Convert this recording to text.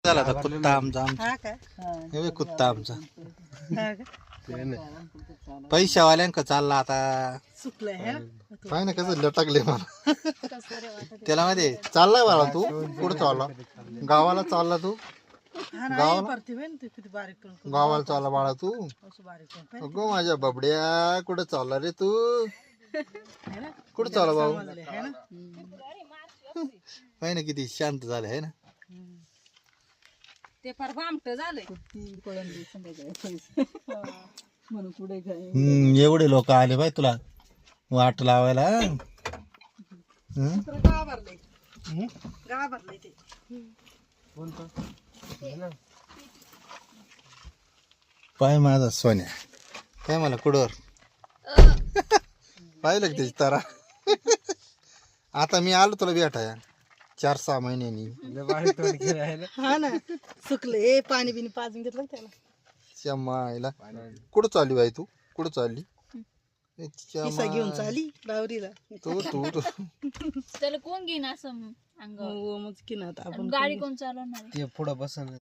झाला आता कुत्ता आमचा हा काय हे बघ कुत्ता आमचा हा का? पैशावाल्यांक चालला आता चुकलंय हे काय ना कसं लटकले मला त्याला मध्ये चाललाय बाळा तू कुठं चालला गावाला चालला तू हा नाही परती वेन ते किती बारीक करून गावाला चालला बाळा तू असं बारीक करून अगो माझ्या बबड्या कुठं चालला रे तू है ना कुठं चालला भाऊ समजले है ना पाय ना किती शांत झालं आहे ना ते फार भामट झालंय म्हणून पुढे काय एवढे लोक आले बाय तुला वाट लावायला गाव भरलंय ते पाय माझा सोन्या काय मला कुडवर पाहिलं की त्याची तारा आता मी आलो तुला भेटाया 4-6 महिन्यांनी हा ना चुकले पाणी बिनी पाजून घेतलं ना त्याला श्यामायला कुठं चालली बाई तू कुठं चालली पिसा घेऊन चाली बावरीला तू तू तू त्याला कोण घेईन असं अंगावर हो मग की ना आता आपण गाडी कोण चालवणार ते पुढं बसन